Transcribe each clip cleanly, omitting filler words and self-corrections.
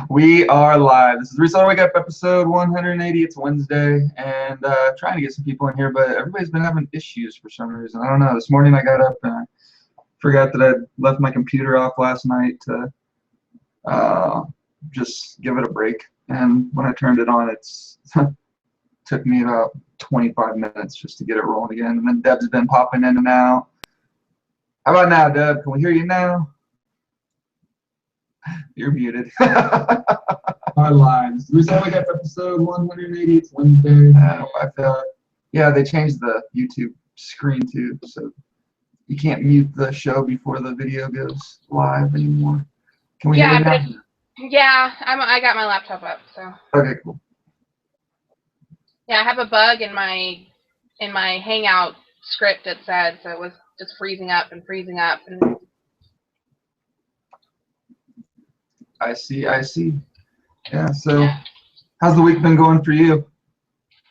We are live. This is Reseller Wakeup episode 180. It's Wednesday, and trying to get some people in here, but everybody's been having issues for some reason. I don't know. This morning I got up and I forgot that I'd left my computer off last night to just give it a break. And when I turned it on, it's took me about 25 minutes just to get it rolling again. And then Deb's been popping in and out. How about now, Deb? Can we hear you now? You're muted. Our lives. Reseller Wakeup episode 180. It's Wednesday. I feel yeah, they changed the YouTube screen too, so you can't mute the show before the video goes live anymore. Can we hear you now? Yeah, I got my laptop up, so. Okay, cool. Yeah, I have a bug in my Hangout script, it said, so it was just freezing up and freezing up. And I see. Yeah, so how's the week been going for you?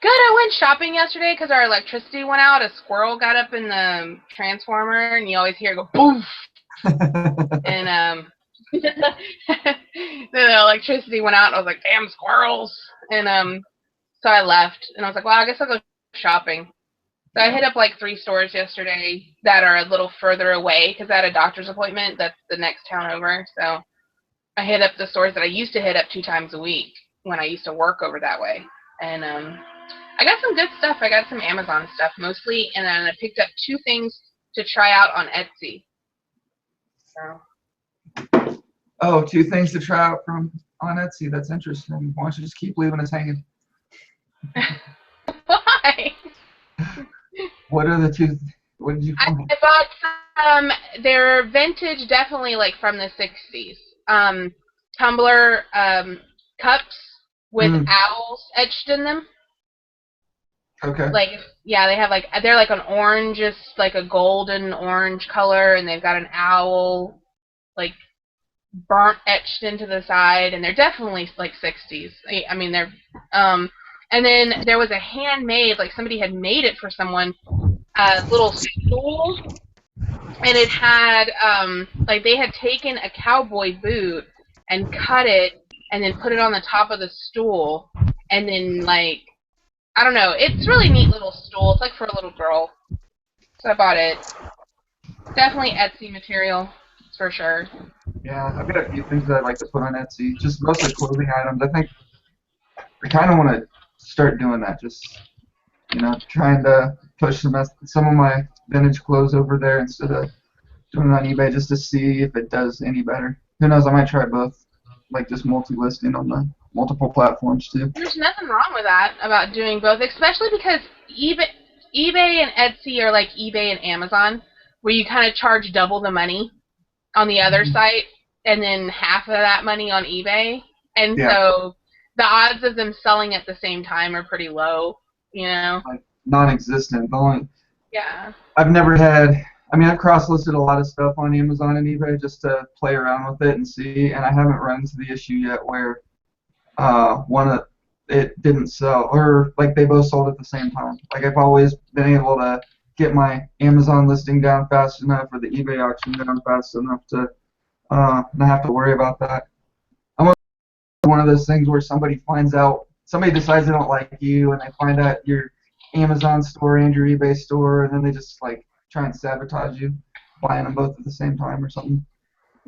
Good. I went shopping yesterday because our electricity went out. A squirrel got up in the transformer, and you always hear it go poof. And the electricity went out, and I was like, damn squirrels. And so I left, and I was like, well, I guess I'll go shopping. So I hit up like 3 stores yesterday that are a little further away because I had a doctor's appointment that's the next town over. So I hit up the stores that I used to hit up 2 times a week when I used to work over that way. And I got some good stuff. I got some Amazon stuff mostly, and then I picked up 2 things to try out on Etsy. So. Oh, 2 things to try out on Etsy. That's interesting. Why don't you just keep leaving us hanging? Why? What are the 2? What did you find? I bought some. They're vintage, definitely like from the 60s. Tumbler cups with owls etched in them. Okay. Like, yeah, they're like an orange, just like a golden orange color, and they've got an owl like burnt etched into the side, and they're definitely like 60s. I mean, they're and then there was a handmade, like somebody had made it for someone, little stool, and it had like they had taken a cowboy boot and cut it and then put it on the top of the stool, and then like, I don't know, it's really neat little stool. It's like for a little girl. So I bought it. Definitely Etsy material, for sure. Yeah, I've got a few things that I'd like to put on Etsy, just mostly clothing items. I think I kind of want to start doing that, just, you know, trying to push some of my vintage clothes over there instead of doing it on eBay just to see if it does any better. Who knows, I might try both, like just multi-listing on the multiple platforms too. There's nothing wrong with that, about doing both, especially because eBay and Etsy are like eBay and Amazon, where you kind of charge double the money on the other site and then half of that money on eBay. And so the odds of them selling at the same time are pretty low, you know? Like non-existent. Yeah. I've never had, I mean, I've cross-listed a lot of stuff on Amazon and eBay just to play around with it and see, and I haven't run into the issue yet where it didn't sell, or like they both sold at the same time. Like I've always been able to get my Amazon listing down fast enough or the eBay auction down fast enough to not have to worry about that. I'm one of those things where somebody decides they don't like you, and they find out your Amazon store and your eBay store, and then they just like try and sabotage you, buying them both at the same time or something.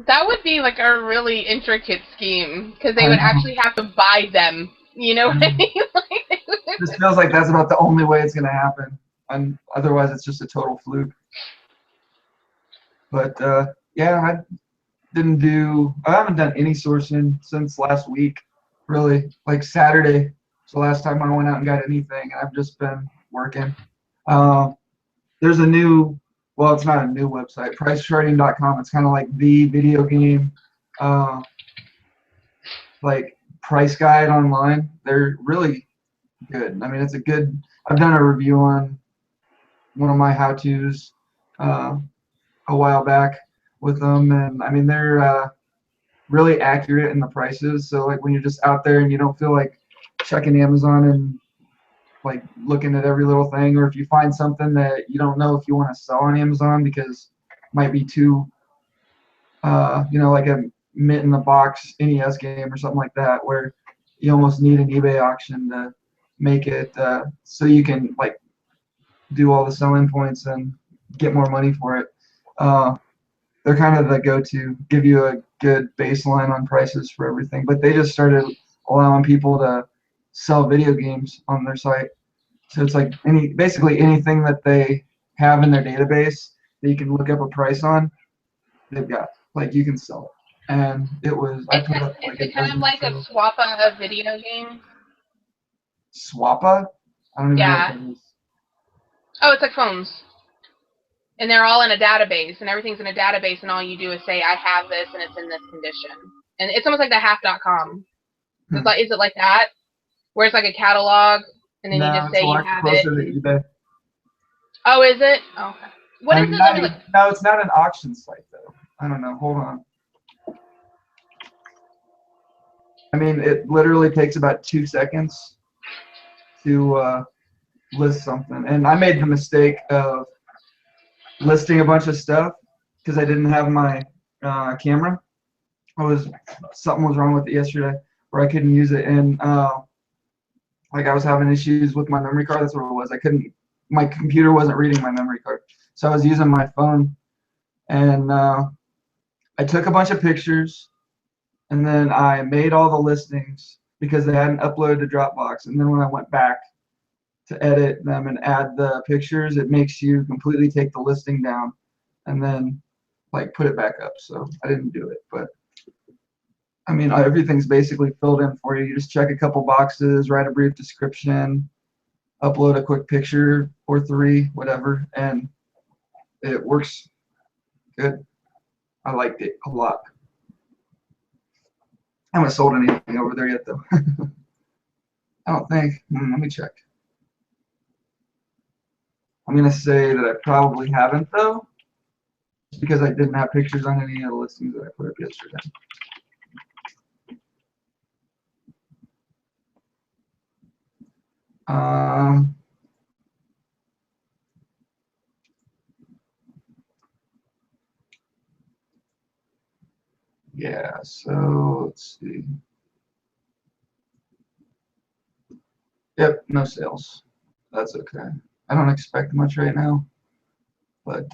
That would be like a really intricate scheme, because they would actually have to buy them. You know what I mean? This feels like that's about the only way it's going to happen. And otherwise, it's just a total fluke. But yeah, I haven't done any sourcing since last week, really. Like Saturday was the last time I went out and got anything. I've just been working. There's a new, well, it's not a new website, pricecharting.com. It's kind of like the video game like price guide online. They're really good. I mean, it's a good, I've done a review on one of my how-tos a while back with them, and I mean, they're really accurate in the prices. So like when you're just out there and you don't feel like checking Amazon and like looking at every little thing, or if you find something that you don't know if you want to sell on Amazon because it might be too you know, like a mint in the box NES game or something like that, where you almost need an eBay auction to make it so you can like do all the selling points and get more money for it. They're kind of the go-to, give you a good baseline on prices for everything. But they just started allowing people to sell video games on their site. So it's like basically anything that they have in their database that you can look up a price on, they've got. Like you can sell it. And I put up Is like a it kind of dozen like a sales. Swappa of video games? Swappa? I don't even know what Yeah. that is. Oh, it's like phones. And they're all in a database, and everything's in a database, and all you do is say, I have this, and it's in this condition. And it's almost like the half.com. Hmm. Is it like that? Where it's like a catalog, and then you No, just it's say a you lot have it. closer to eBay. Oh, is it? Oh, okay. What I is mean, it? Let me look. no, it's not an auction site though. I don't know. Hold on. I mean, it literally takes about 2 seconds to list something. And I made the mistake of listing a bunch of stuff because I didn't have my camera. Something was wrong with it yesterday where I couldn't use it, and like I was having issues with my memory card. That's what it was. My computer wasn't reading my memory card, so I was using my phone, and I took a bunch of pictures, and then I made all the listings because they hadn't uploaded to Dropbox. And then when I went back to edit them and add the pictures, it makes you completely take the listing down and then like put it back up. So I didn't do it, but I mean, everything's basically filled in for you. You just check a couple boxes, write a brief description, upload a quick picture or three, whatever, and it works good. I liked it a lot. I haven't sold anything over there yet, though. I don't think. Let me check. I'm going to say that I probably haven't, though, just because I didn't have pictures on any of the listings that I put up yesterday. Um, yeah, so let's see. Yep, no sales. That's okay. I don't expect much right now, but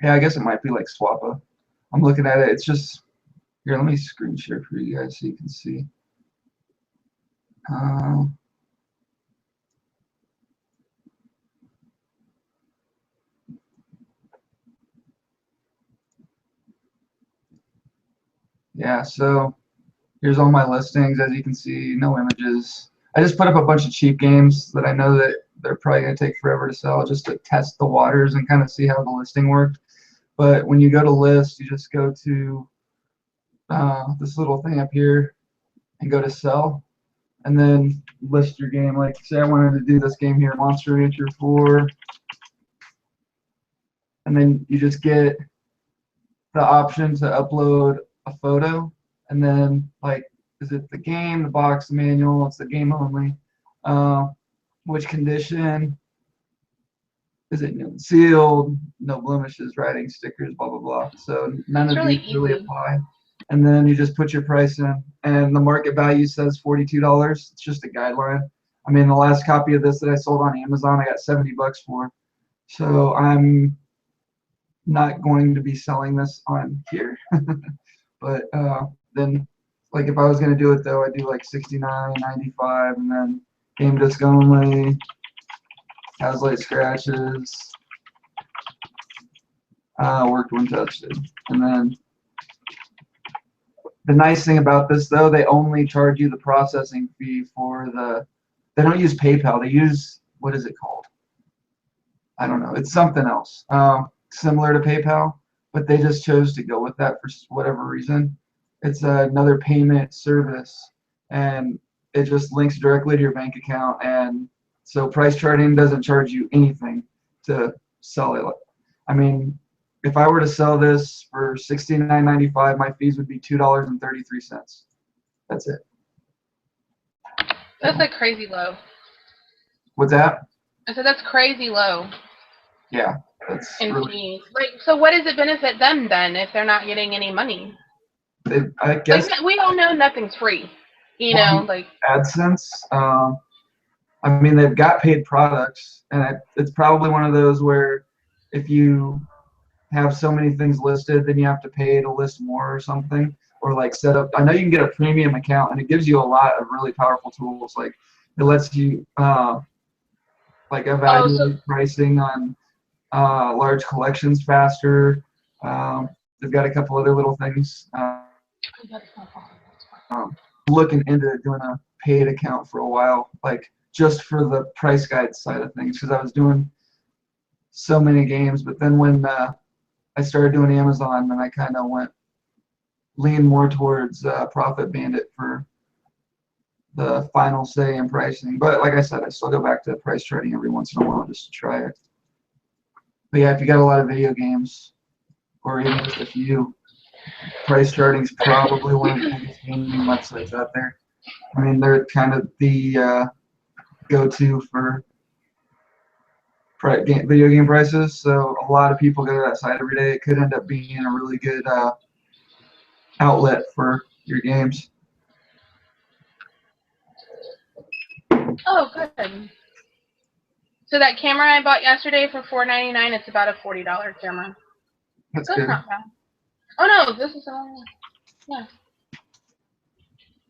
yeah, I guess it might be like Swappa. I'm looking at it. It's just here. Let me screen share for you guys so you can see. Uh, yeah, so here's all my listings. As you can see, no images. I just put up a bunch of cheap games that I know that they're probably going to take forever to sell just to test the waters and kind of see how the listing worked. But when you go to list, you just go to this little thing up here and go to sell, and then list your game. Like, say I wanted to do this game here, Monster Rancher 4, and then you just get the option to upload a photo, and then like, is it the game, the box, the manual? It's the game only. Uh, which condition? Is it new and sealed? No blemishes, writing, stickers, blah blah blah. So none It's of really these really easy. apply. And then you just put your price in, and the market value says $42. It's just a guideline. I mean, the last copy of this that I sold on Amazon, I got 70 bucks for. So I'm not going to be selling this on here. But then, like if I was gonna do it though, I'd do like 69, 95, and then game disc only, has light scratches, worked when tested. And then the nice thing about this though, they only charge you the processing fee for they don't use PayPal. They use, what is it called? I don't know. It's something else, similar to PayPal, but they just chose to go with that for whatever reason. It's another payment service, and it just links directly to your bank account. And so price charting doesn't charge you anything to sell it. I mean, if I were to sell this for $69.95, my fees would be $2.33. That's it. That's like crazy low. What's that? I said that's crazy low. Yeah. That's in really, fees. Like, so what does it benefit them then if they're not getting any money? I Like, guess, we all know nothing's free. You well, know, like, AdSense. I mean, they've got paid products, and it's probably one of those where if you have so many things listed, then you have to pay to list more or something, or like set up. I know you can get a premium account, and it gives you a lot of really powerful tools. Like it lets you like oh, so evaluate pricing on large collections faster. They've got a couple other little things. Looking into doing a paid account for a while, like just for the price guide side of things, because I was doing so many games. But then when I started doing Amazon, then I kind of leaned more towards Profit Bandit for the final say in pricing. But like I said, I still go back to price charting every once in a while just to try it. But yeah, if you got a lot of video games, or even just a few, price charting is probably one of the biggest gaming websites out there. I mean, they're kind of the go-to for video game prices. So a lot of people go to that site every day. It could end up being a really good outlet for your games. oh, good. So that camera I bought yesterday for $4.99, it's about a $40 camera. That's So it's good. not bad. Oh no, this is yeah.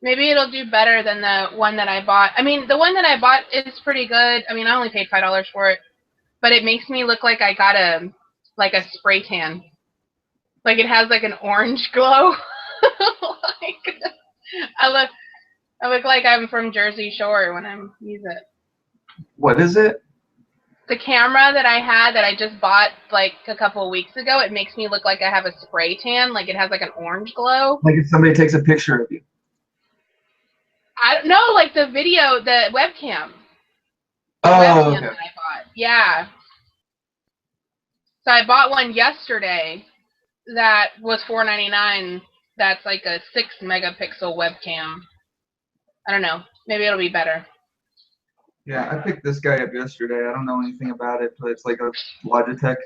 Maybe it'll do better than the one that I bought. I mean, the one that I bought is pretty good. I mean, I only paid $5 for it, but it makes me look like I got a spray tan. Like it has like an orange glow. Like I look like I'm from Jersey Shore when I use it. What is it? The camera that I had that I just bought like a couple of weeks ago, it makes me look like I have a spray tan. Like it has like an orange glow. Like if somebody takes a picture of you. I don't know, like the video, the webcam. The Oh, webcam okay. that I bought. Yeah. So I bought one yesterday that was $4.99. That's like a 6-megapixel webcam. I don't know. Maybe it'll be better. Yeah, I picked this guy up yesterday. I don't know anything about it, but it's like a Logitech.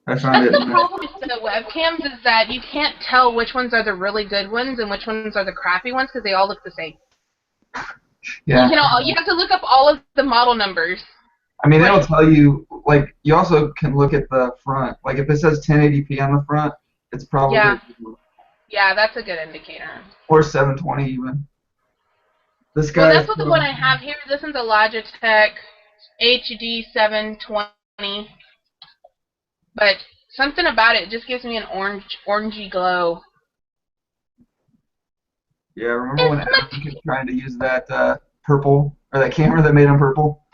I found That's it. the problem with the webcams is that you can't tell which ones are the really good ones and which ones are the crappy ones because they all look the same. Yeah. You have to look up all of the model numbers. I mean, Like, it'll tell you, like, you also can look at the front. Like, if it says 1080p on the front, it's probably, yeah, that's a good indicator. or 720 even. This Well, guy that's is what the one I have here. This one's a Logitech HD 720, but something about it just gives me an orangey glow. yeah, remember when Adam kept trying to use that purple, or that camera that made him purple?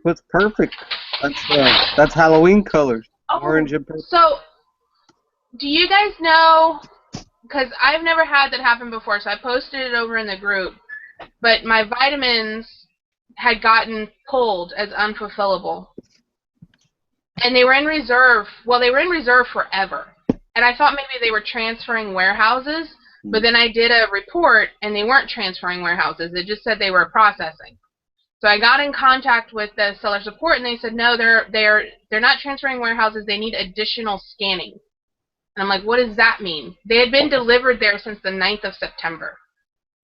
That's perfect. That's Halloween colors. Oh, Orange and purple. so do you guys know? Because I've never had that happen before, so I posted it over in the group. But my vitamins had gotten pulled as unfulfillable, and they were in reserve. Well, they were in reserve forever, and I thought maybe they were transferring warehouses. But then I did a report, and they weren't transferring warehouses. It just said they were processing. So I got in contact with the seller support, and they said no, they're not transferring warehouses. They need additional scanning. And I'm like, what does that mean? They had been delivered there since the 9th of September.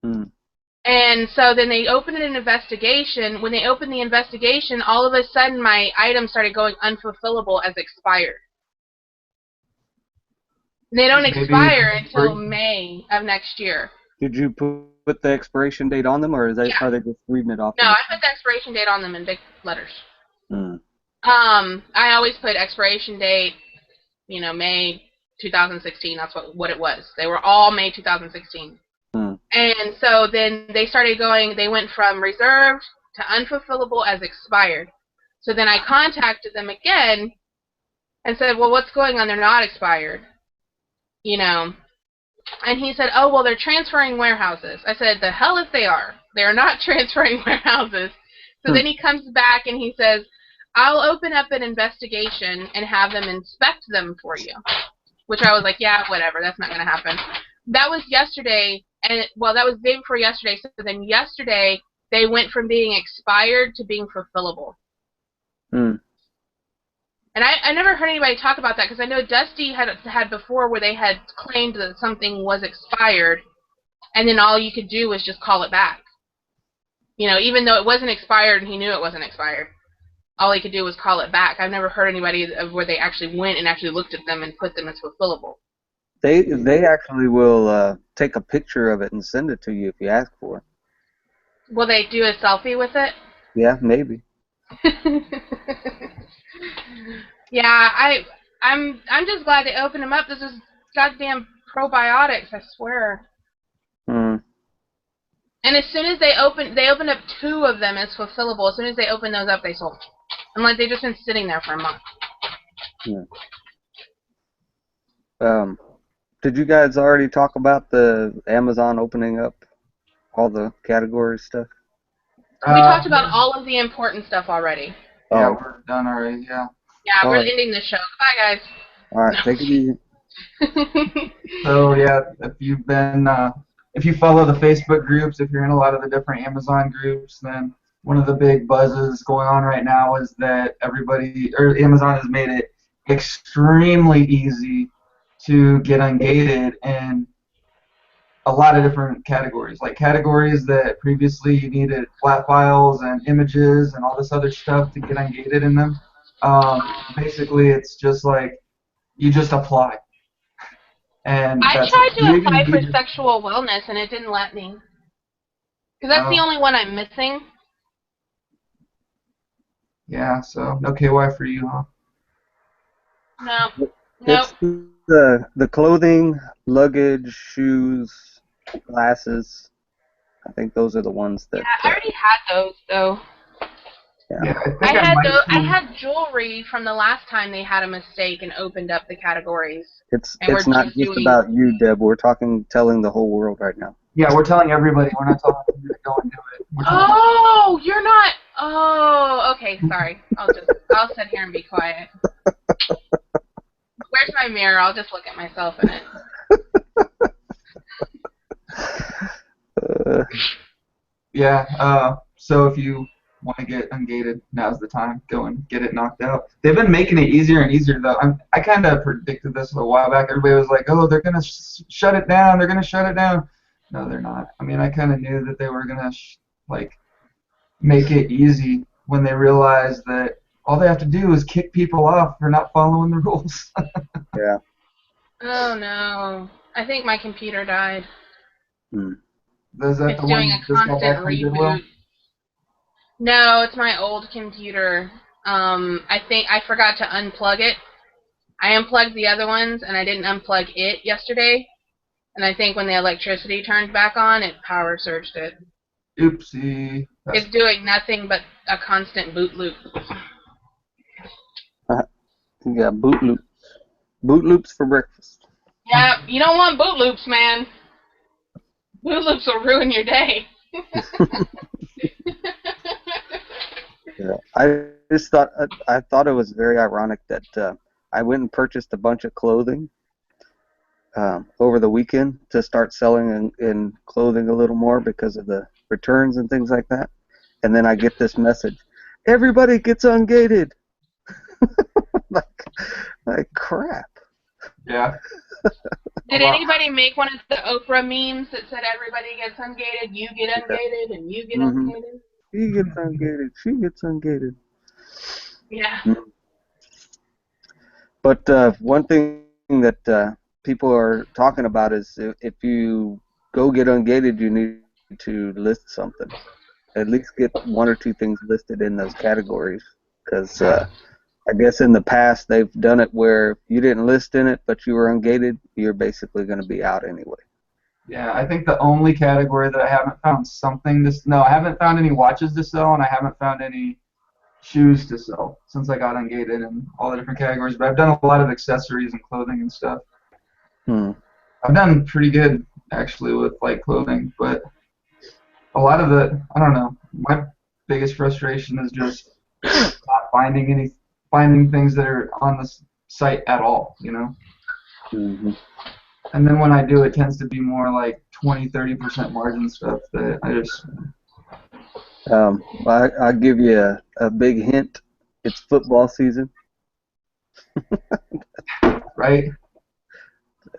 And so then they opened an investigation. When they opened the investigation, all of a sudden my items started going unfulfillable as expired. They don't expire until May of next year. Did you put the expiration date on them, or are they just reading it off? No, I put the expiration date on them in big letters. Mm. I always put expiration date, May 2016. That's what it was. They were all May 2016. And so then they started going, they went from reserved to unfulfillable as expired. So then I contacted them again and said, well, what's going on? They're not expired. And he said, oh, well, they're transferring warehouses. I said, the hell if they are. They are not transferring warehouses. So then he comes back and he says, I'll open up an investigation and have them inspect them for you. Which I was like, yeah, whatever. That's not going to happen. That was yesterday. And, well, that was the day before yesterday. So then yesterday, they went from being expired to being fulfillable. Hmm. And I never heard anybody talk about that, because I know Dusty had before where they had claimed that something was expired, and then all you could do was just call it back. You know, even though it wasn't expired and he knew it wasn't expired, all he could do was call it back. I've never heard anybody where they actually went and actually looked at them and put them as fulfillable. They actually will take a picture of it and send it to you if you ask for it. Will they do a selfie with it? Yeah, maybe. Yeah, I'm just glad they opened them up. This is goddamn probiotics, I swear. Hmm. And as soon as they opened up 2 of them as fulfillable. As soon as they opened those up, they sold. And like they've just been sitting there for a month. Yeah. Did you guys already talk about the Amazon opening up all the category stuff? We talked about all of the important stuff already. Yeah, Oh, we're done already. Yeah. Yeah, all we're right. ending the show. Bye, All right, take it easy. guys. So yeah, if you follow the Facebook groups, if you're in a lot of the different Amazon groups, then one of the big buzzes going on right now is that Amazon has made it extremely easy to get ungated in a lot of different categories. Like categories that previously you needed flat files and images and all this other stuff to get ungated in them. Basically, it's just like you just apply. And I that's it. tried So to you can apply for do sexual wellness and it didn't let me. Because that's the Oh, only one I'm missing. yeah, so no KY for you, huh? No. Nope. It's the clothing, luggage, shoes, glasses. I think those are the ones Yeah, that. I already had those, though. Yeah. Yeah, I think I might I still. had jewelry from the last time they had a mistake and opened up the categories. And we're It's not just just doing... about you, Deb. We're telling the whole world right now. Yeah, we're telling everybody. We're not telling you to go and do it. We're telling. Oh, you're not... Oh, okay, sorry. I'll sit here and be quiet. Where's my mirror? I'll just look at myself in it. Yeah. So if you want to get ungated, now's the time. Go and get it knocked out. They've been making it easier and easier though. I kind of predicted this a while back. Everybody was like, "Oh, they're gonna shut it down. They're gonna shut it down." No, they're not. I mean, I kind of knew that they were gonna make it easy when they realized that all they have to do is kick people off for not following the rules. Yeah. Oh, no. I think my computer died. Hmm. Is that It's the doing one a that just got back constant from Goodwill? reboot. No, it's my old computer. I think I forgot to unplug it. I unplugged the other ones, and I didn't unplug it yesterday. And I think when the electricity turned back on, it power surged it. Oopsie. It's doing nothing but a constant boot loop. Yeah, boot loops. Boot loops for breakfast. Yeah, you don't want boot loops, man. Boot loops will ruin your day. Yeah. I thought it was very ironic that I went and purchased a bunch of clothing over the weekend to start selling in clothing a little more because of the returns and things like that. And then I get this message: everybody gets ungated. like crap. Yeah. Did Wow. anybody make one of the Oprah memes that said everybody gets ungated, you get ungated, and you get Mm-hmm. ungated? He gets ungated. She gets ungated. Yeah. Mm. But one thing that people are talking about is if you go get ungated, you need to list something. At least get 1 or 2 things listed in those categories. Because I guess in the past they've done it where if you didn't list in it but you were ungated, you're basically going to be out anyway. Yeah, I think the only category that I haven't found I haven't found any watches to sell, and I haven't found any shoes to sell since I got ungated in all the different categories. But I've done a lot of accessories and clothing and stuff. Hmm. I've done pretty good actually with like clothing, but a lot of I don't know. My biggest frustration is just not finding things that are on the site at all, you know. Mm-hmm. And then when I do, it tends to be more like 20-30% margin stuff that I just I'll give you a big hint. It's football season. Right?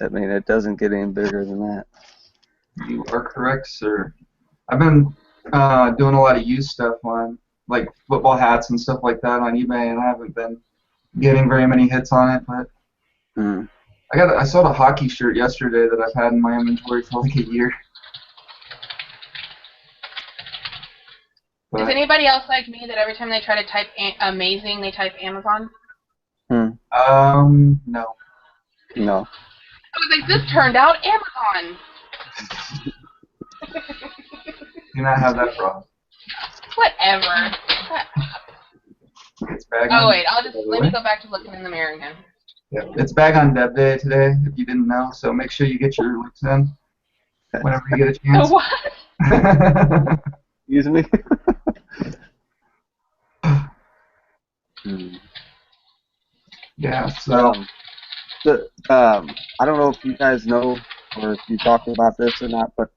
I mean, it doesn't get any bigger than that. You are correct, sir. I've been doing a lot of used stuff on like football hats and stuff like that on eBay, and I haven't been getting very many hits on it. But Mm. I sold a hockey shirt yesterday that I've had in my inventory for like a year. Is But anybody else like me that every time they try to type amazing, they type Amazon? Mm. No. No. I was like, this turned out Amazon. Do not have that problem. Whatever. It's bag Oh on. wait, let me way. go back to looking in the mirror again. Yeah, it's bag on Dev Day today. If you didn't know, so make sure you get your links in whenever you get a chance. What? Excuse me. Mm. Yeah. So I don't know if you guys know or if you talked about this or not, but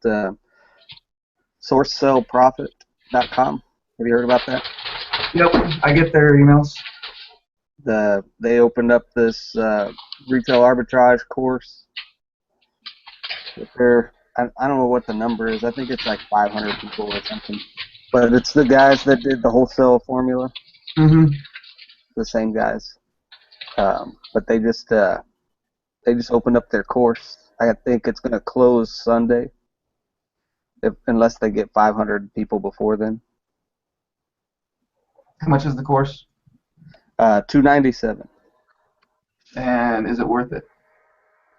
sourcesellprofit.com. Have you heard about that? yep, I get their emails. They opened up this retail arbitrage course. I don't know what the number is. I think it's like 500 people or something. But it's the guys that did the wholesale formula, Mhm. the same guys. But they just opened up their course. I think it's going to close Sunday, unless they get 500 people before then. How much is the course? $297. And is it worth it?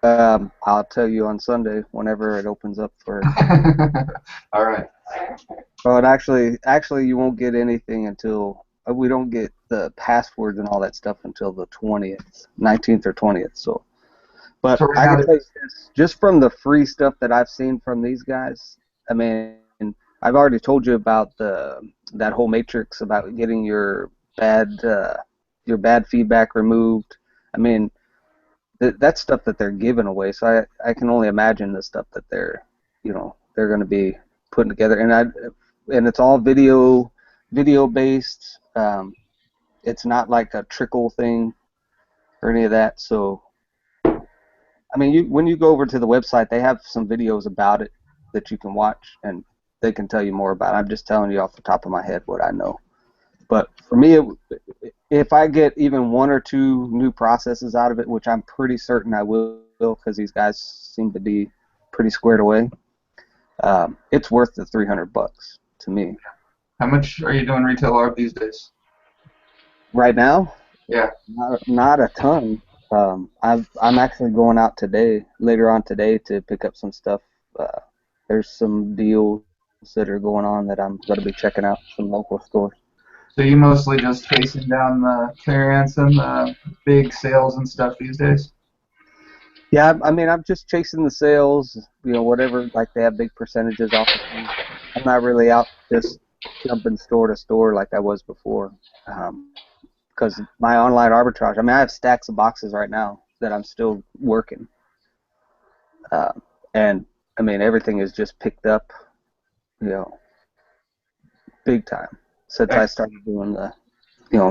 I'll tell you on Sunday whenever it opens up for. All right. But actually, you won't get anything until we don't get the passwords and all that stuff until the 20th, 19th or 20th. So, but So right I now can tell you this, just from the free stuff that I've seen from these guys. I mean, I've already told you about that whole matrix about getting your bad feedback removed. I mean, that's stuff that they're giving away. So I can only imagine the stuff that they're going to be putting together, and it's all video based. It's not like a trickle thing or any of that. So I mean, when you go over to the website, they have some videos about it that you can watch, and they can tell you more about it. I'm just telling you off the top of my head what I know. But for me, if I get even one or two new processes out of it, which I'm pretty certain I will, because these guys seem to be pretty squared away, it's worth the $300 to me. How much are you doing retail arb these days? Right now, Yeah. not a ton. I'm actually going out later on today, to pick up some stuff. There's some deals that are going on that I'm going to be checking out, some local stores. So you mostly just chasing down the clearance and the big sales and stuff these days? Yeah, I mean, I'm just chasing the sales, whatever, like they have big percentages off of things. I'm not really out just jumping store to store like I was before, because my online arbitrage, I mean, I have stacks of boxes right now that I'm still working. And, I mean, everything is just picked up, big time since I started doing the,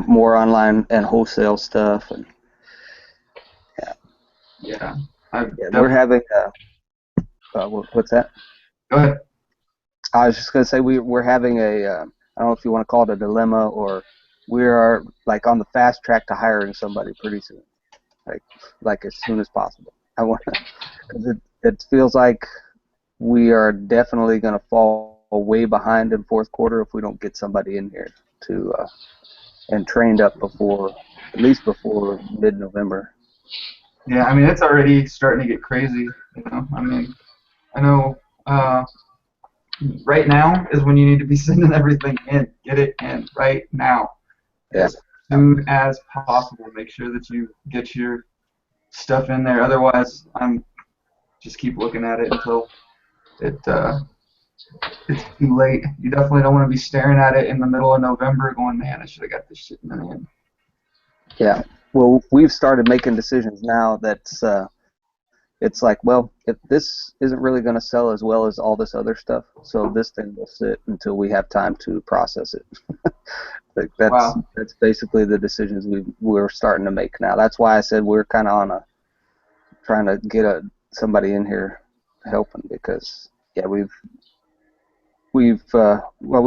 more online and wholesale stuff. And Yeah. we're having what's that? Go ahead. I was just going to say we're having I don't know if you want to call it a dilemma, or we are like on the fast track to hiring somebody pretty soon, like as soon as possible. I want because it feels like we are definitely going to fall way behind in fourth quarter if we don't get somebody in here to and trained up at least before mid-November. Yeah, I mean, it's already starting to get crazy, I mean, I know right now is when you need to be sending everything in. Get it in right now. Yeah. As soon as possible. Make sure that you get your stuff in there. Otherwise, just keep looking at it until it's too late. You definitely don't want to be staring at it in the middle of November going, man, I should have got this shit in the end. Yeah. Well, we've started making decisions now that's it's like, well, if this isn't really going to sell as well as all this other stuff, so this thing will sit until we have time to process it. Like Wow. that's basically the decisions we're starting to make now. That's why I said we're kind of on a trying to get somebody in here helping, because yeah, we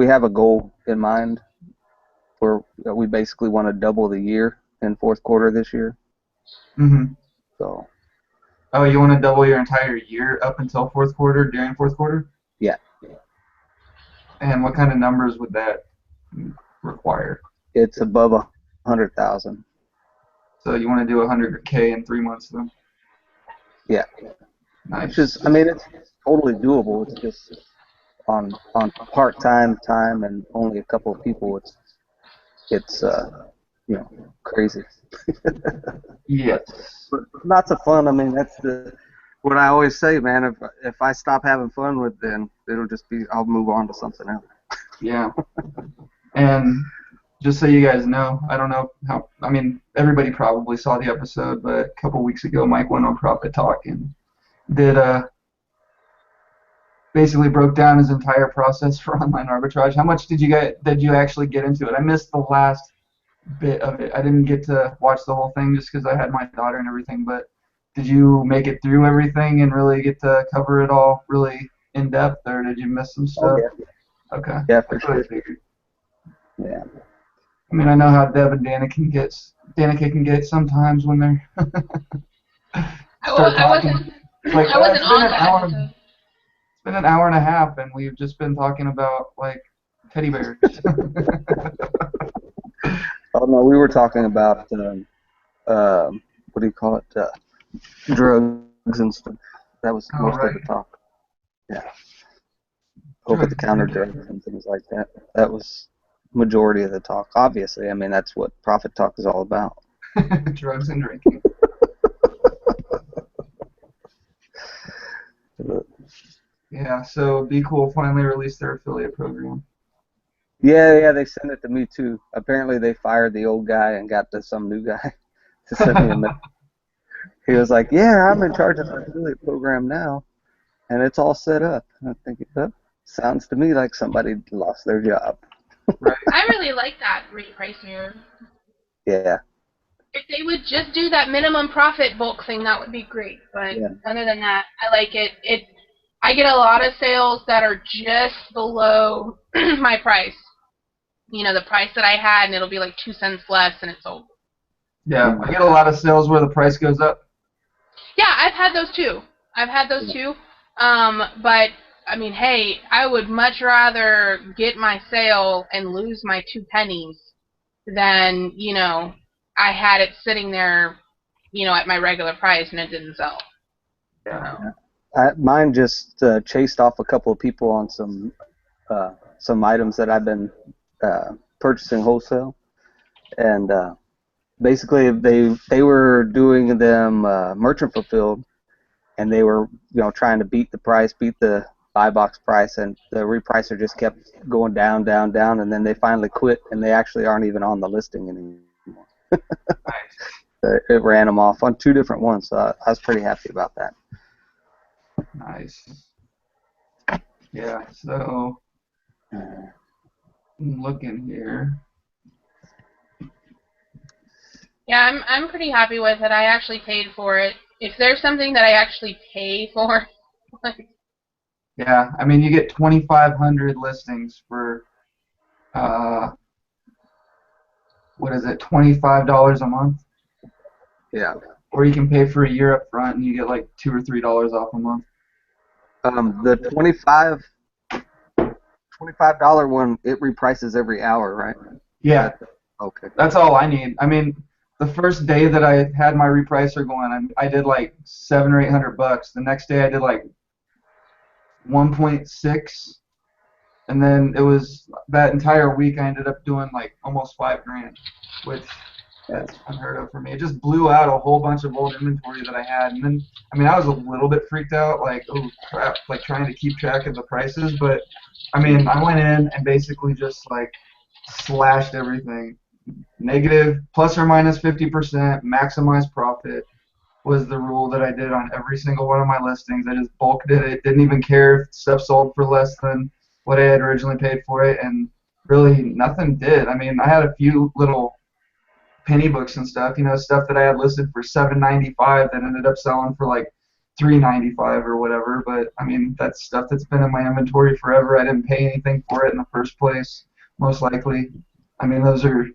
have a goal in mind where we basically want to double the year in fourth quarter this year. Mhm. So Oh, you want to double your entire year up until fourth quarter during fourth quarter? yeah, And what kind of numbers would that require? it's above 100,000. So you want to do 100K in 3 months then? Yeah, which is, Nice. I mean, it's totally doable. It's just on part-time time and only a couple of people. It's crazy. Yes. But lots of fun. I mean, that's what I always say, man. If I stop having fun with, then it'll just be I'll move on to something else. Yeah. And just so you guys know, I don't know how, I mean, everybody probably saw the episode, but a couple weeks ago, Mike went on Profit Talk and did basically broke down his entire process for online arbitrage. How much did you actually get into it? I missed the last bit of it. I didn't get to watch the whole thing just because I had my daughter and everything, but did you make it through everything and really get to cover it all really in depth, or did you miss some Oh stuff? yeah, Okay. yeah, for That's what I sure. figured. Yeah. I mean, I know how Deb and Danica can get sometimes when they're start I talking. wasn't It's like, I wasn't it's been on an that hour. episode. It's been an hour and a half, and we've just been talking about like teddy bears. Oh no, we were talking about what do you call it? Drugs and stuff. That was Oh, most of right. the talk. Yeah, Drugs over-the-counter drugs and things like that. That was majority of the talk. Obviously, I mean that's what Profit Talk is all about. drugs and drinking. Yeah, so Be Cool finally released their affiliate program. Yeah, they sent it to me too. Apparently, they fired the old guy and got some new guy to send me a message. He was like, "Yeah, I'm in charge of the affiliate program now, and it's all set up." And I'm thinking, oh, sounds to me like somebody lost their job. Right. I really like that rate price mirror. Yeah, If they would just do that minimum profit bulk thing, that would be great. But yeah, other than that, I like it. I get a lot of sales that are just below my price. You know, the price that I had, and it'll be like 2 cents less, and it's sold. Yeah, I get a lot of sales where the price goes up. Yeah, I've had those too. But I mean, hey, I would much rather get my sale and lose my 2 pennies than, I had it sitting there, at my regular price and it didn't sell. Yeah. Mine just chased off a couple of people on some items that I've been purchasing wholesale, and basically they were doing them merchant fulfilled, and they were trying to beat the buy box price, and the repricer just kept going down, down, down, and then they finally quit, and they actually aren't even on the listing anymore. It ran them off on 2 different ones, so I was pretty happy about that. Nice. Yeah, so I'm looking here. Yeah, I'm pretty happy with it. I actually paid for it. If there's something that I actually pay for, like, Yeah, I mean, you get 2,500 listings for, what is it, $25 a month? Yeah. Or you can pay for a year up front and you get like $2 or $3 off a month. The $25 one, it reprices every hour, right? Yeah, Okay. that's all I need. I mean, the first day that I had my repricer going, I did like $700 or $800. The next day I did like 1.6, and then it was that entire week I ended up doing like almost $5,000, which that's unheard of for me. It just blew out a whole bunch of old inventory that I had, and then I mean I was a little bit freaked out, like oh crap, like trying to keep track of the prices, but I mean I went in and basically just like slashed everything, negative plus or minus 50%, maximize profit, was the rule that I did on every single one of my listings. I just bulk did it. Didn't even care if stuff sold for less than what I had originally paid for it, and really nothing did. I mean, I had a few little penny books and stuff, stuff that I had listed for $7.95 that ended up selling for like $3.95 or whatever. But I mean, that's stuff that's been in my inventory forever. I didn't pay anything for it in the first place, most likely. I mean, those are.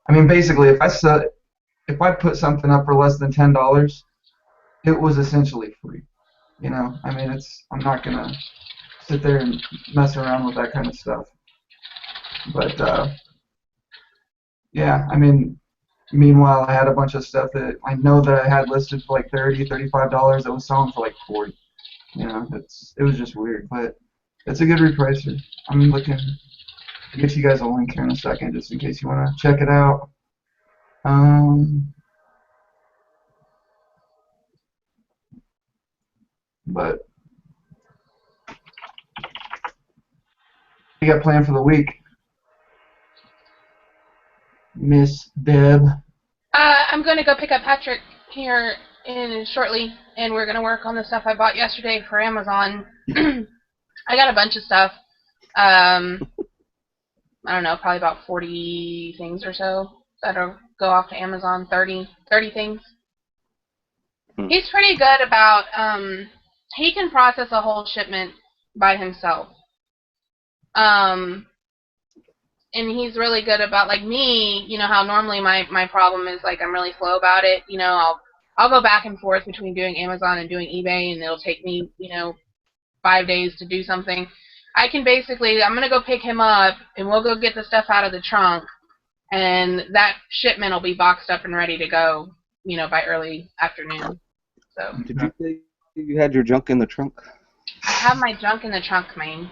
I mean, basically, if I put something up for less than $10, it was essentially free. I mean, I'm not gonna sit there and mess around with that kind of stuff. But yeah, I mean, meanwhile, I had a bunch of stuff that I know that I had listed for like $30, $35 that was selling for like 40. It was just weird, but it's a good repricer. I'm looking. I'll get you guys a link here in a second, just in case you want to check it out. But you got planned for the week, Miss Deb? I'm going to go pick up Patrick here in shortly, and we're going to work on the stuff I bought yesterday for Amazon. I got a bunch of stuff. I don't know, probably about 40 things or so that'll go off to Amazon. 30 things. He's pretty good about, he can process a whole shipment by himself. And he's really good about, like me, how normally my problem is, like, I'm really slow about it. I'll go back and forth between doing Amazon and doing eBay, and it'll take me, 5 days to do something. I'm going to go pick him up, and we'll go get the stuff out of the trunk, and that shipment will be boxed up and ready to go, by early afternoon. So. Did you say you had your junk in the trunk? I have my junk in the trunk, man.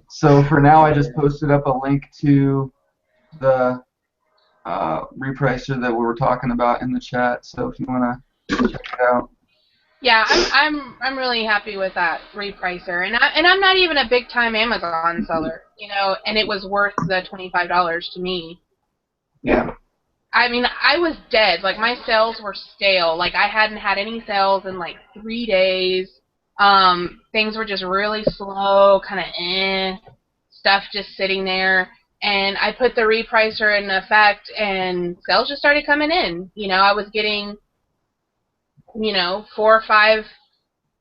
So for now, I just posted up a link to the repricer that we were talking about in the chat. So if you want to check it out. Yeah, I'm really happy with that repricer, and I'm not even a big time Amazon seller, and it was worth the $25 to me. Yeah. I mean, I was dead. Like, my sales were stale. Like, I hadn't had any sales in like 3 days. Things were just really slow, kind of stuff just sitting there. And I put the repricer in effect, and sales just started coming in. I was getting, 4 or 5,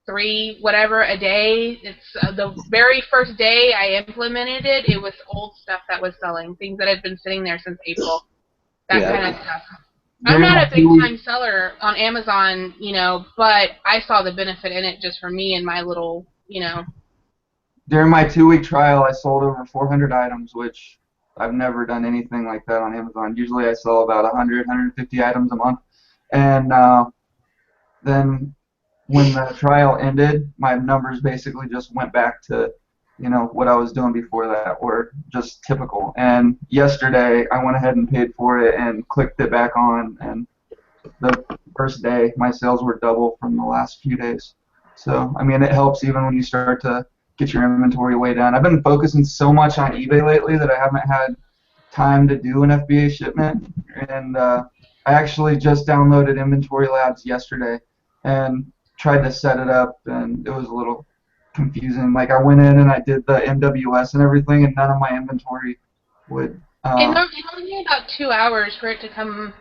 3, whatever a day. It's the very first day I implemented it. It was old stuff that was selling, things that had been sitting there since April. That kind of stuff. I'm not a big time seller on Amazon, but I saw the benefit in it just for me and my little, During my 2-week trial, I sold over 400 items, which I've never done anything like that on Amazon. Usually I sell about 100, 150 items a month. And then when the trial ended, my numbers basically just went back to, what I was doing before that, were just typical. And yesterday, I went ahead and paid for it and clicked it back on, and the first day, my sales were double from the last few days. So, I mean, it helps even when you start to get your inventory way down. I've been focusing so much on eBay lately that I haven't had time to do an FBA shipment, and I actually just downloaded Inventory Labs yesterday and tried to set it up, and it was a little confusing. Like, I went in and I did the MWS and everything, and none of my inventory would. It only took about 2 hours for it to come.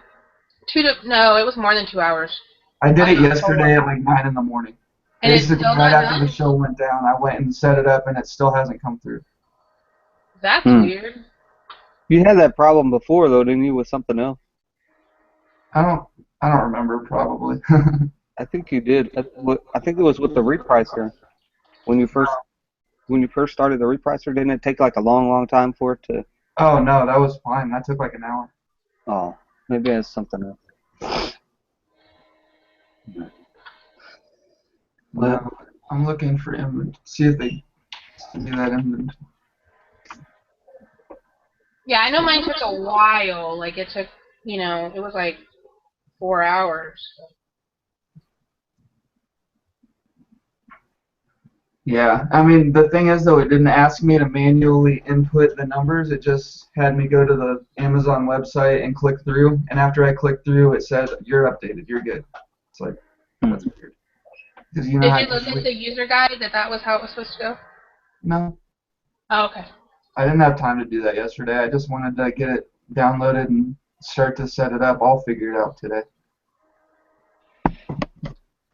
No, it was more than 2 hours. I did it yesterday at like 9 in the morning. And Basically, it's still right not after done? the show went down, I went and set it up, and it still hasn't come through. That's weird. You had that problem before, though, didn't you, with something else? I don't remember, probably. I think you did. I think it was with the repricer. When you first started the repricer, didn't it take like a long time for it to? Oh no, that was fine. That took like an hour. Oh, maybe it's something else. No, I'm looking for inventory. See if they send me that inventory. Yeah, I know mine took a while. Like, it took, it was like 4 hours. Yeah, I mean, the thing is though, it didn't ask me to manually input the numbers. It just had me go to the Amazon website and click through. And after I clicked through, it said, "You're updated. You're good." It's like, Hmm. that's weird. Because you know Did how you look at usually, the user guide that was how it was supposed to go? no, Oh, okay. I didn't have time to do that yesterday. I just wanted to get it downloaded and start to set it up. I'll figure it out today.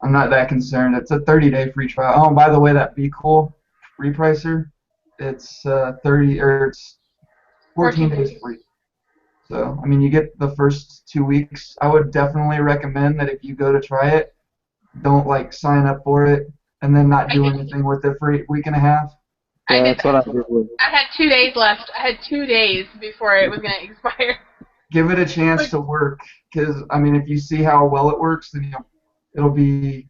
I'm not that concerned. It's a 30-day free trial. Oh, and by the way, that Be Cool repricer, it's 30 or it's 14 14 days days. free. So, I mean, you get the first 2 weeks. I would definitely recommend that if you go to try it, don't like sign up for it and then not I do did. anything with it for a week and a half. I Yeah, did that's what that. I did with. I had 2 days left. I had 2 days before it was gonna expire. Give it a chance But to work, because I mean, if you see how well it works, then it'll be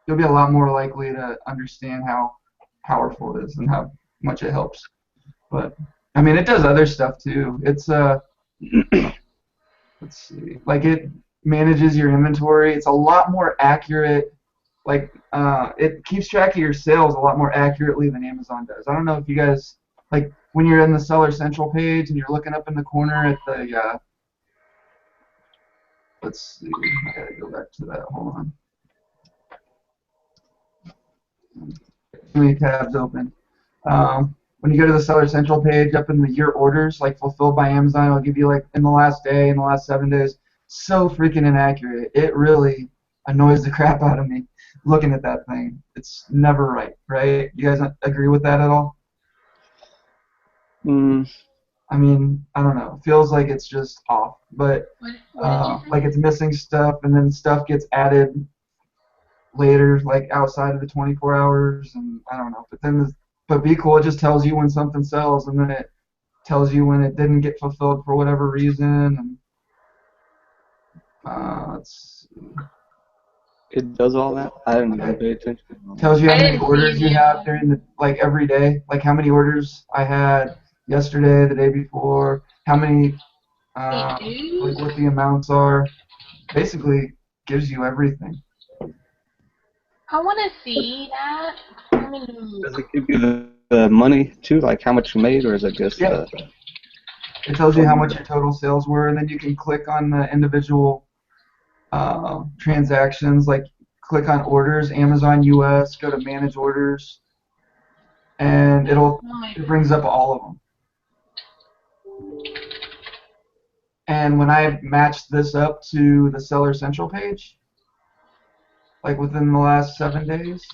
you'll be a lot more likely to understand how powerful it is and how much it helps. But I mean, it does other stuff too. It's let's see, like it manages your inventory. It's a lot more accurate. Like it keeps track of your sales a lot more accurately than Amazon does. I don't know if you guys like when you're in the Seller Central page and you're looking up in the corner at the let's see, I gotta go back to that. Hold on. Too many tabs open. When you go to the Seller Central page, up in the your orders, like fulfilled by Amazon, it'll give you like in the last day, in the last 7 days. So freaking inaccurate. It really annoys the crap out of me looking at that thing. It's never right, right? You guys agree with that at all? Mm, I mean, I don't know. It feels like it's just off, but what did you say? like it's missing stuff, and then stuff gets added later, like outside of the 24 hours, and I don't know. But then, but Be Cool, it just tells you when something sells, and then it tells you when it didn't get fulfilled for whatever reason, and let's see. it does all that. I didn't even It pay attention. tells you how I many didn't see orders you any of have that. during the like every day, like how many orders I had yesterday, the day before, how many, Hey, like dude. what the amounts are. Basically, gives you everything. I want to see that. Let me look. Does it give you the money too, like how much you made, or is it just Yep. It tells you how much your total sales were, and then you can click on the individual transactions, like click on orders, Amazon US, go to manage orders, and Oh my it brings up all of them. And when I matched this up to the Seller Central page, like within the last 7 days,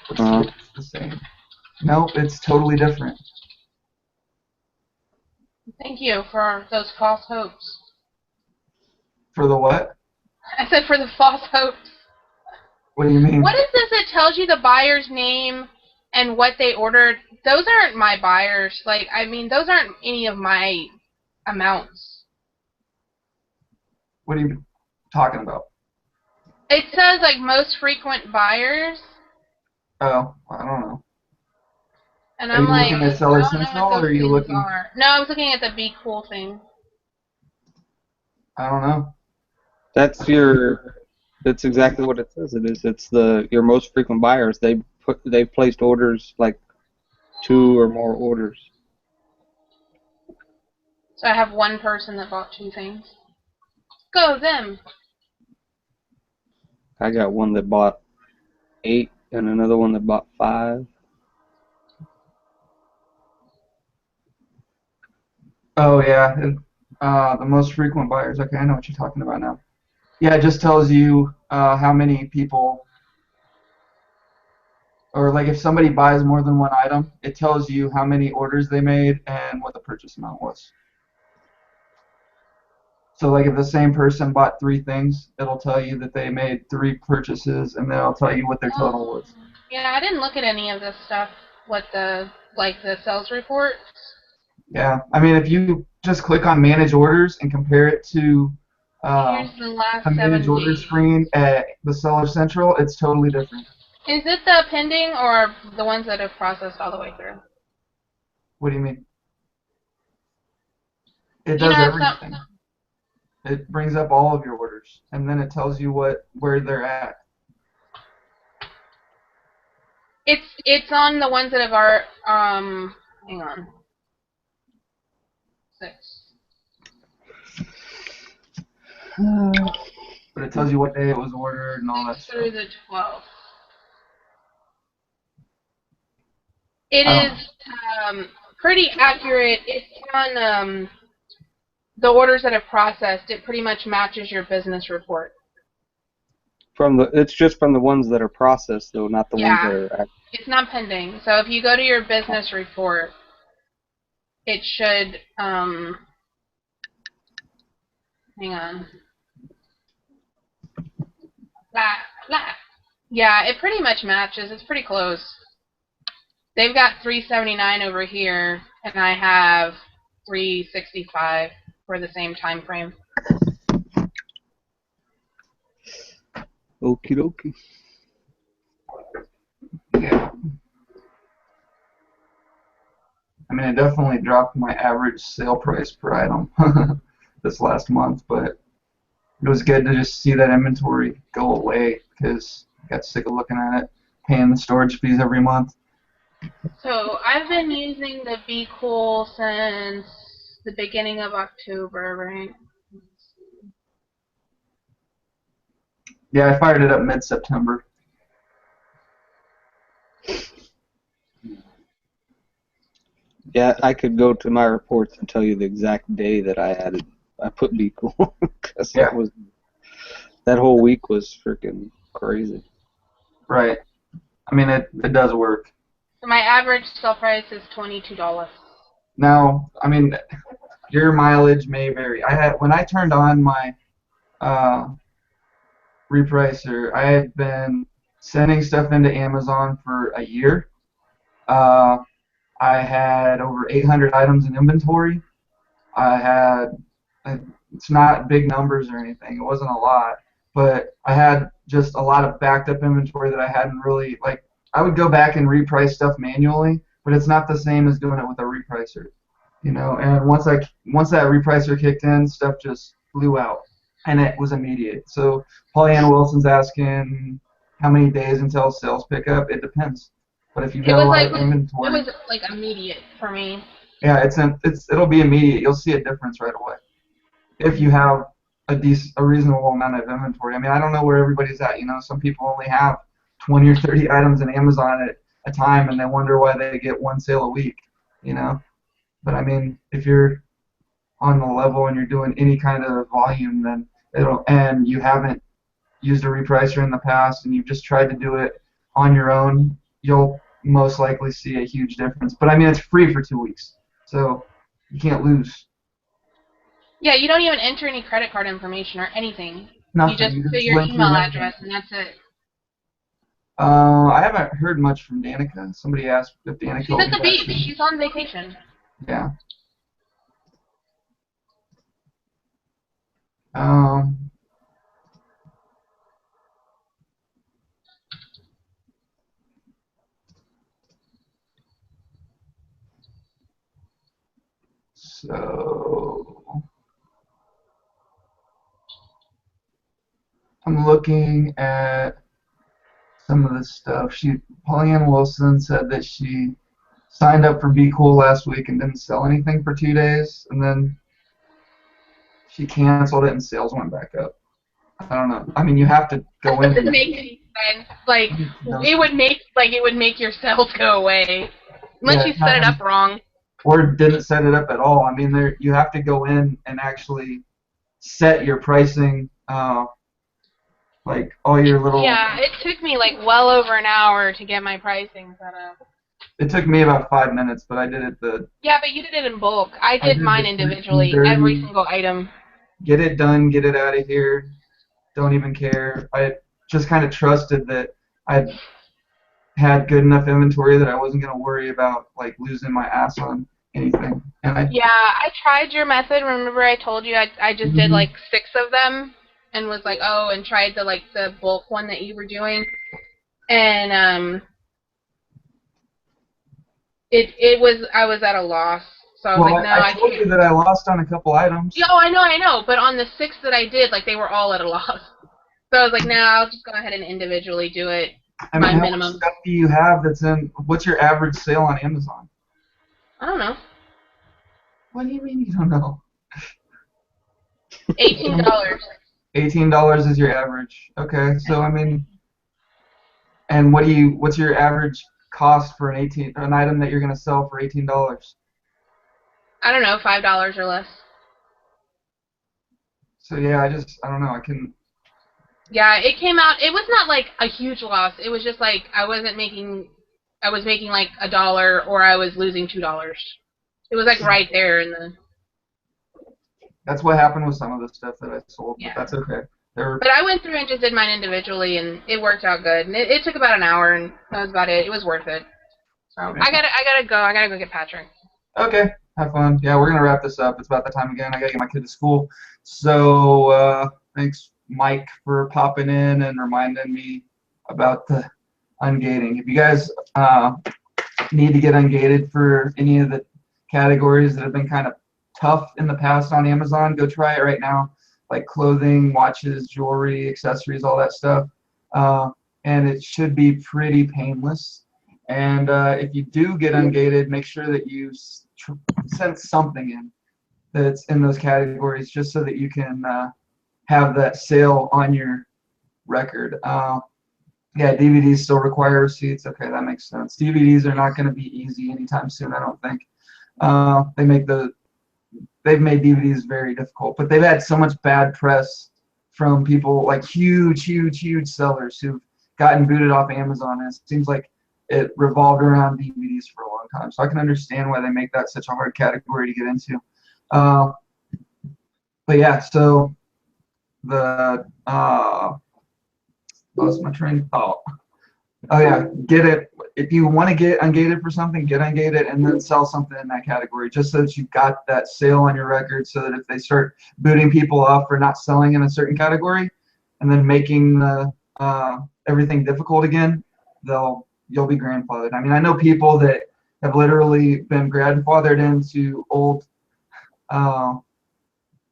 let's see if it's the same. Nope, it's totally different. Thank you for those false hopes. For the what? I said for the false hopes. What do you What mean? is this that tells you the buyer's name and what they ordered? Those aren't my buyers. Like, I mean, those aren't any of my amounts. What are you talking about? It says, like, most frequent buyers, Oh, I don't know. and Are I'm you like, looking at Seller I don't know what Central, or those are you things looking? are. No, I was looking at the Be Cool thing. I don't know. that's your. That's exactly what it says. It is. It's your most frequent buyers. They've placed orders like 2 or more orders. So I have one person that bought 2 things. Go them. I got one that bought 8 and another one that bought 5. Oh yeah, the most frequent buyers. Okay, I know what you're talking about now. Yeah, it just tells you how many people, or like if somebody buys more than one item, it tells you how many orders they made and what the purchase amount was. So like if the same person bought 3 things, it'll tell you that they made 3 purchases, and then it'll tell you what their total was. Yeah, I didn't look at any of this stuff. What the sales report. Yeah, I mean if you just click on manage orders and compare it to uh, Here's the the last manage 7 order days. screen at the Seller Central, it's totally different. Is it the pending or the ones that have processed all the way through? What do you mean? It You does know, some. everything. It brings up all of your orders, and then it tells you where they're at. It's on the ones that have our hang on. 6. But it tells you what day it was ordered and all that 6 stuff. through the 12th. It I don't is pretty accurate. It's on the orders that have processed. It pretty much matches your business report. It's just from the ones that are processed, though, not the ones that Yeah, are. it's not pending. So if you go to your business report, it should hang on. Yeah, it pretty much matches. It's pretty close. They've got 379 over here, and I have 365 for the same time frame. Okie dokie. Yeah. I mean, it definitely dropped my average sale price per item this last month, but it was good to just see that inventory go away because I got sick of looking at it, paying the storage fees every month. So I've been using the Be Cool since the beginning of October, right? Yeah, I fired it up mid-September. Yeah, I could go to my reports and tell you the exact day that I put Be Cool because Yeah. that whole week was freaking crazy. Right. I mean, it does work. So my average sale price is $22. Now, I mean, your mileage may vary. When I turned on my repricer, I had been sending stuff into Amazon for a year. I had over 800 items in inventory. It's not big numbers or anything. It wasn't a lot, but I had just a lot of backed up inventory that I hadn't really, like, I would go back and reprice stuff manually, but it's not the same as doing it with a repricer, you know, and once that repricer kicked in, stuff just flew out, and it was immediate. So Pollyanna Wilson's asking how many days until sales pick up. It depends. But if you've got a lot of inventory, it was like immediate for me. yeah, it'll be immediate. You'll see a difference right away if you have a reasonable amount of inventory. I mean, I don't know where everybody's at. You know, some people only have 20 or 30 items in Amazon at a time, and they wonder why they get one sale a week. You know, but I mean, if you're on the level and you're doing any kind of volume, then and you haven't used a repricer in the past, and you've just tried to do it on your own, you'll most likely see a huge difference. But I mean, it's free for 2 weeks, so you can't lose. Yeah, you don't even enter any credit card information or anything. Nothing. You just put your link email your address and that's it. I haven't heard much from Danica. Somebody asked if Danica. She's at the beach. She's on vacation. Yeah. So I'm looking at some of this stuff. Pollyanna Wilson said that she signed up for Be Cool last week and didn't sell anything for 2 days, and then she canceled it and sales went back up. I don't know. I mean, you have to go in. That doesn't make any sense. Like it would make your sales go away unless you set it up wrong. Or didn't set it up at all. I mean, you have to go in and actually set your pricing, like all your little. Yeah, it took me like well over an hour to get my pricing set up. It took me about 5 minutes, but I did it Yeah, but you did it in bulk. I did mine individually, every single item. Get it done, get it out of here. Don't even care. I just kind of trusted that I had good enough inventory that I wasn't going to worry about like losing my ass on anything. And I tried your method. Remember I told you I just did like 6 of them and was like, oh, and tried the bulk one that you were doing. And I was at a loss. So I was like, no, I told you that I lost on a couple items. Oh, I know. But on the 6 that I did, like they were all at a loss. So I was like, nah, I'll just go ahead and individually do it. I mean, my how much minimum. stuff do you have that's in? What's your average sale on Amazon? I don't know. What do you mean you don't know? $18. $18 is your average. Okay, so I mean, and what's your average cost for an item that you're gonna sell for $18? I don't know, $5 or less. So yeah, I don't know. Yeah, it came out. It was not like a huge loss. It was just like I was making like $1 or I was losing $2. It was like right there in the. That's what happened with some of the stuff that I sold, but Yeah. that's okay. There, But I went through and just did mine individually, and it worked out good. And it took about an hour, and that was about it. It was worth it. So I gotta go. I gotta go get Patrick. okay, have fun. Yeah, we're gonna wrap this up. It's about that time again. I gotta get my kid to school. So thanks, Mike, for popping in and reminding me about the ungating. If you guys need to get ungated for any of the categories that have been kind of tough in the past on Amazon, go try it right now, like clothing, watches, jewelry, accessories, all that stuff. Uh, and it should be pretty painless. And if you do get ungated, make sure that you send something in that's in those categories, just so that you can have that sale on your record. Yeah, DVDs still require receipts. Okay, that makes sense. DVDs are not going to be easy anytime soon, I don't think. They've made DVDs very difficult, but they've had so much bad press from people like huge sellers who've gotten booted off Amazon, and it seems like it revolved around DVDs for a long time. So I can understand why they make that such a hard category to get into. But yeah, so the lost my train of thought. Oh yeah, get it. If you want to get ungated for something, get ungated and then sell something in that category, just so that you've got that sale on your record, so that if they start booting people off for not selling in a certain category, and then making the everything difficult again, you'll be grandfathered. I mean, I know people that have literally been grandfathered into old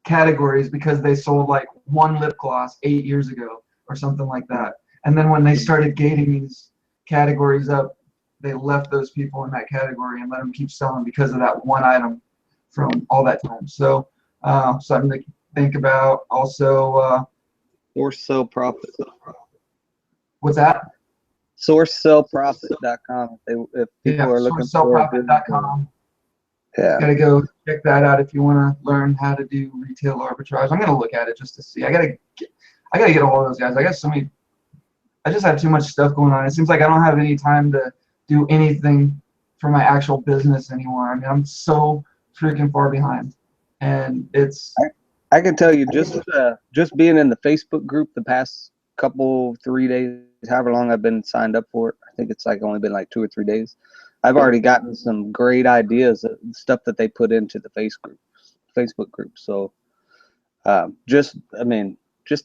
categories because they sold like one lip gloss 8 years ago or something like that. And then when they started gating these categories up, they left those people in that category and let them keep selling because of that one item from all that time. So something to think about. Also, Source Sell Profit. what's that? SourceSellProfit.com. If people are looking for SourceSellProfit.com. Yeah. Gotta go check that out if you want to learn how to do retail arbitrage. I'm gonna look at it just to see. I gotta get a hold of those guys. I just have too much stuff going on. It seems like I don't have any time to do anything for my actual business anymore. I mean, I'm so freaking far behind, and it's. I can tell you, just being in the Facebook group the past 3 days, however long I've been signed up for it. I think it's like only been like 2 or 3 days. I've already gotten some great ideas of stuff that they put into the Facebook group. So just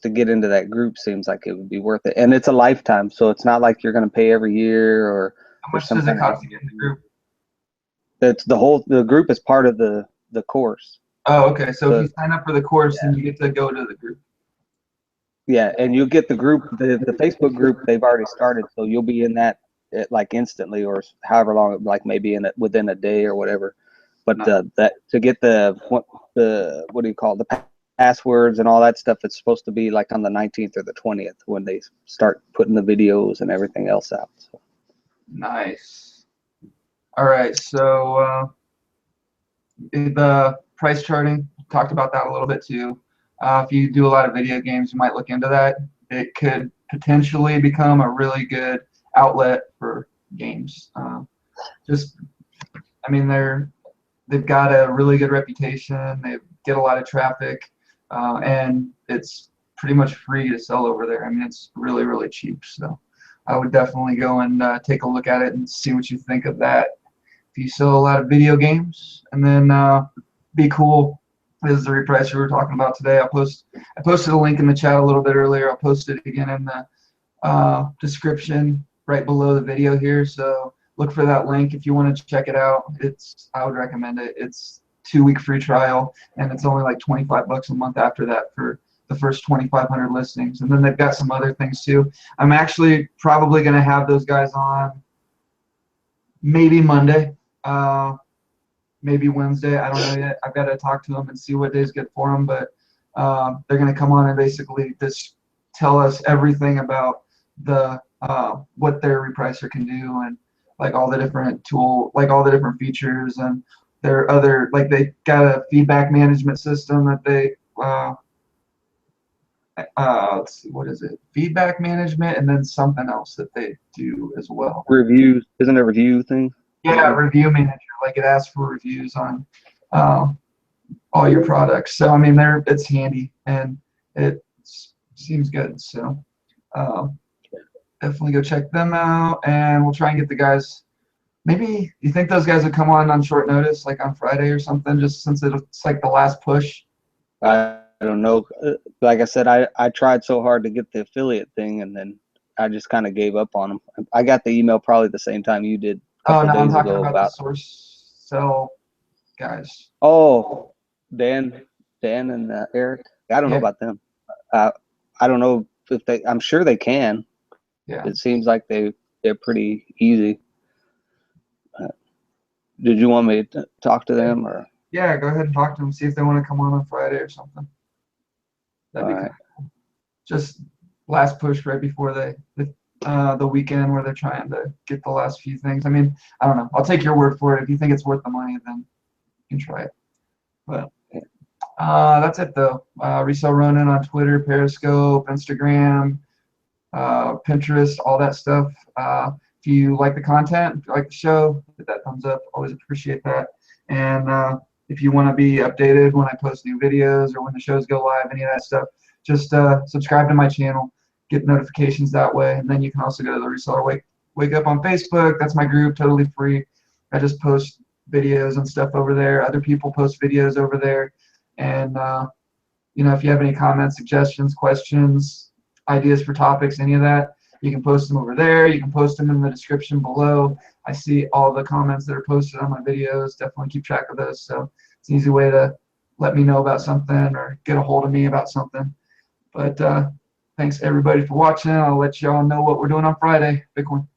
to get into that group seems like it would be worth it. And it's a lifetime, so it's not like you're going to pay every year or. How much does it cost to get in the group? It's the group is part of the course. Oh, okay. So if you sign up for the course, then you get to go to the group. Yeah, and you'll get the group, the Facebook group they've already started, so you'll be in that like instantly, or however long, like maybe within a day or whatever. But that to get what do you call it, the passwords and all that stuff, it's supposed to be like on the 19th or the 20th when they start putting the videos and everything else out. So. Nice. All right, so the price charting, talked about that a little bit too. If you do a lot of video games, you might look into that. It could potentially become a really good outlet for games. I mean, they've got a really good reputation. They get a lot of traffic, and it's pretty much free to sell over there. I mean, it's really, really cheap. So I would definitely go and take a look at it and see what you think of that. If you sell a lot of video games, and then be cool. This is the repricer we were talking about today. I posted a link in the chat a little bit earlier. I'll post it again in the description right below the video here. So look for that link if you want to check it out. I would recommend it. It's 2-week free trial, and it's only like $25 a month after that for the first 2,500 listings. And then they've got some other things too. I'm actually probably going to have those guys on maybe Monday, maybe Wednesday. I don't know yet. I've got to talk to them and see what day's good for them. But they're going to come on and basically just tell us everything about the what their repricer can do, and like all the different all the different features, and their other, like they got a feedback management system that they let's see, what is it? Feedback management, and then something else that they do as well. Reviews, isn't it a review thing? Yeah, review manager. Like it asks for reviews on all your products. So I mean, it's handy and it seems good. So definitely go check them out, and we'll try and get the guys. Maybe you think those guys would come on short notice, like on Friday or something, just since it's like the last push. I don't know. Like I said, I tried so hard to get the affiliate thing, and then I just kind of gave up on them. I got the email probably the same time you did a couple No, I'm days talking ago about the source cell guys. Oh, Dan and Eric. I don't know Yeah. about them. I don't know if they. I'm sure they can. Yeah. It seems like they're pretty easy. Did you want me to talk to them or? Yeah, go ahead and talk to them. See if they want to come on Friday or something. That'd be All right. cool. Just last push right before the weekend where they're trying to get the last few things. I mean, I don't know. I'll take your word for it. If you think it's worth the money, then you can try it. But that's it though. Resale Ronin on Twitter, Periscope, Instagram, Pinterest, all that stuff. If you like the content, if you like the show, hit that thumbs up. Always appreciate that. And if you want to be updated when I post new videos or when the shows go live, any of that stuff, just subscribe to my channel, get notifications that way. And then you can also go to the Reseller Wake Up on Facebook. That's my group, totally free. I just post videos and stuff over there. Other people post videos over there. And if you have any comments, suggestions, questions, ideas for topics, any of that, you can post them over there. You can post them in the description below. I see all the comments that are posted on my videos. Definitely keep track of those. So it's an easy way to let me know about something or get a hold of me about something. But thanks everybody for watching. I'll let y'all know what we're doing on Friday. Bitcoin.